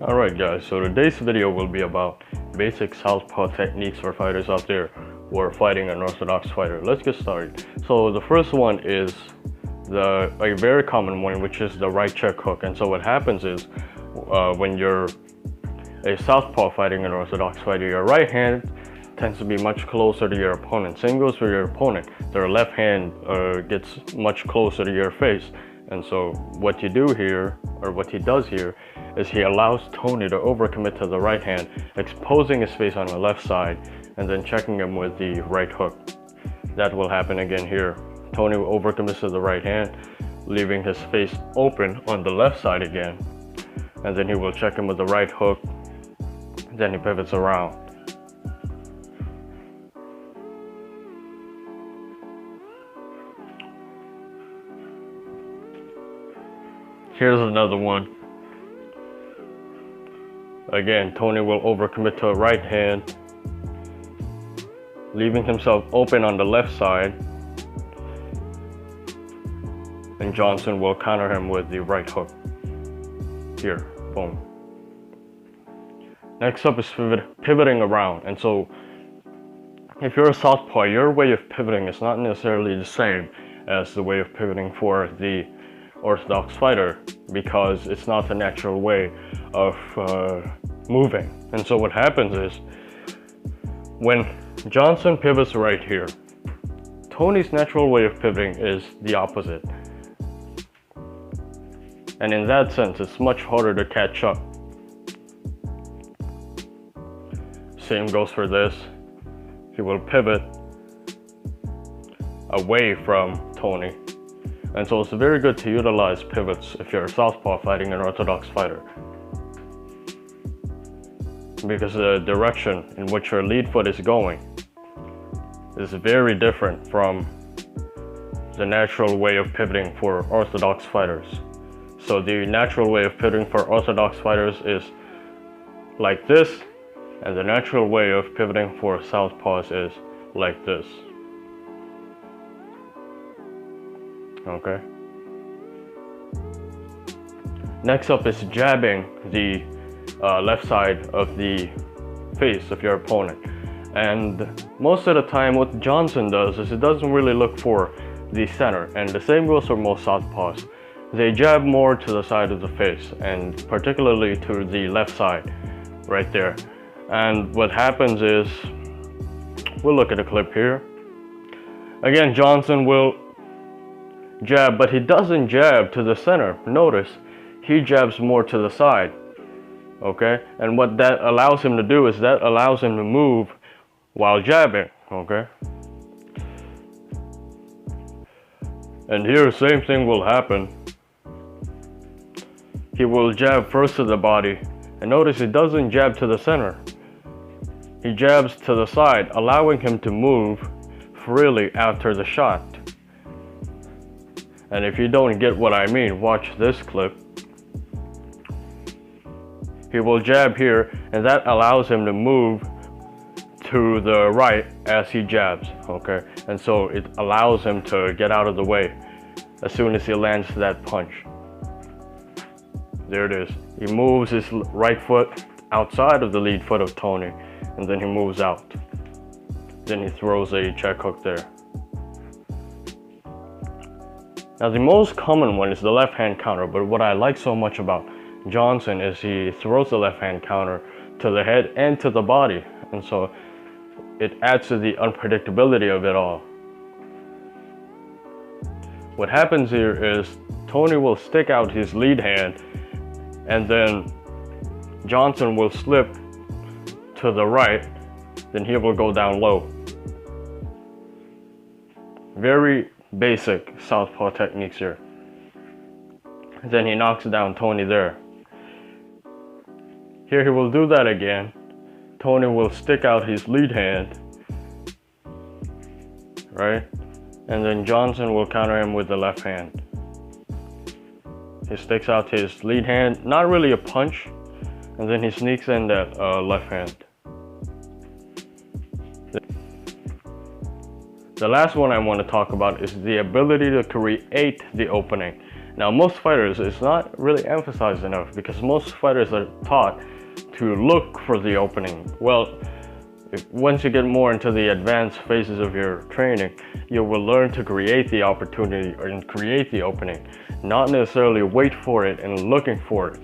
Alright guys, so today's video will be about basic southpaw techniques for fighters out there who are fighting an orthodox fighter. Let's get started. So the first one is a very common one, which is the right check hook. And so what happens is when you're a southpaw fighting an orthodox fighter, your right hand tends to be much closer to your opponent. Same goes for your opponent. Their left hand gets much closer to your face. And so what you do here, or what he does here, is he allows Tony to overcommit to the right hand, exposing his face on the left side, and then checking him with the right hook. That will happen again here. Tony will overcommit to the right hand, leaving his face open on the left side again. And then he will check him with the right hook. Then he pivots around. Here's another one. Again, Tony will overcommit to a right hand, leaving himself open on the left side. And Johnson will counter him with the right hook. Here, boom. Next up is pivoting around. And so, if you're a southpaw, your way of pivoting is not necessarily the same as the way of pivoting for the orthodox fighter, because it's not the natural way of moving. And so what happens is, when Johnson pivots right here, Tony's natural way of pivoting is the opposite. And in that sense, it's much harder to catch up. Same goes for this. He will pivot away from Tony. And so it's very good to utilize pivots if you're a southpaw fighting an orthodox fighter, because the direction in which your lead foot is going is very different from the natural way of pivoting for orthodox fighters. So the natural way of pivoting for orthodox fighters is like this, and the natural way of pivoting for southpaws is like this. Okay. Next up is jabbing the left side of the face of your opponent. And most of the time what Johnson does is it doesn't really look for the center. And the same goes for most southpaws. They jab more to the side of the face, and particularly to the left side, right there. And what happens is, we'll look at a clip here. Again, Johnson will jab, but he doesn't jab to the center. Notice, he jabs more to the side. Okay, and what that allows him to do is that allows him to move while jabbing. Okay, and here same thing will happen. He will jab first to the body, and notice he doesn't jab to the center. He jabs to the side, allowing him to move freely after the shot. And if you don't get what I mean, watch this clip. He will jab here, and that allows him to move to the right as he jabs, okay? And so it allows him to get out of the way as soon as he lands that punch. There it is. He moves his right foot outside of the lead foot of Tony, and then he moves out. Then he throws a check hook there. Now the most common one is the left hand counter, but what I like so much about Johnson is he throws the left hand counter to the head and to the body, and so it adds to the unpredictability of it all. What happens here is Tony will stick out his lead hand, and then Johnson will slip to the right, then he will go down low. Very basic southpaw techniques here. Then he knocks down Tony there. Here he will do that again. Tony will stick out his lead hand, right? And then Johnson will counter him with the left hand. He sticks out his lead hand, not really a punch, and then he sneaks in that left hand. The last one I want to talk about is the ability to create the opening. Now, most fighters, it's not really emphasized enough because most fighters are taught to look for the opening. Well, once you get more into the advanced phases of your training, you will learn to create the opportunity and create the opening, not necessarily wait for it and looking for it.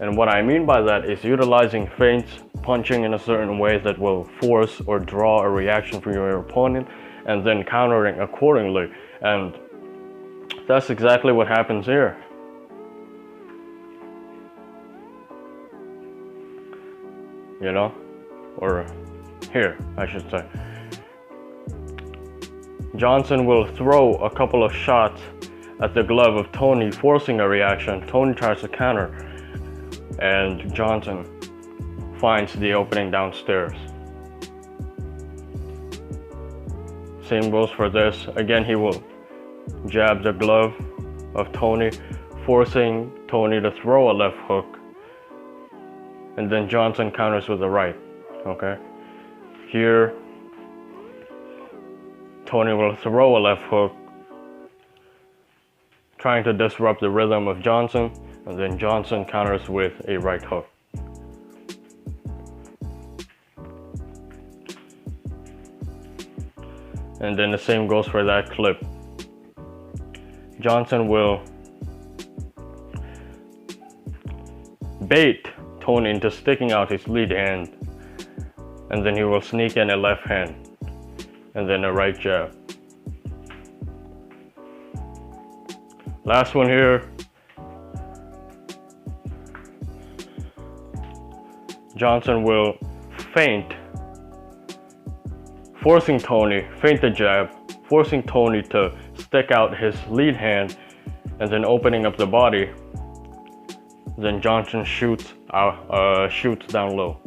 And what I mean by that is utilizing feints, punching in a certain way that will force or draw a reaction from your opponent, and then countering accordingly. And that's exactly what happens here. You know? Or here, I should say. Johnson will throw a couple of shots at the glove of Tony, forcing a reaction. Tony tries to counter, and Johnson finds the opening downstairs. Same goes for this. Again, he will jab the glove of Tony, forcing Tony to throw a left hook, and then Johnson counters with the right. Okay? Here, Tony will throw a left hook, trying to disrupt the rhythm of Johnson, and then Johnson counters with a right hook. And then the same goes for that clip. Johnson will bait Tony into sticking out his lead hand, and then he will sneak in a left hand and then a right jab. Last one here. Johnson will feint the jab, forcing Tony to stick out his lead hand and then opening up the body. Then Johnson shoots down low.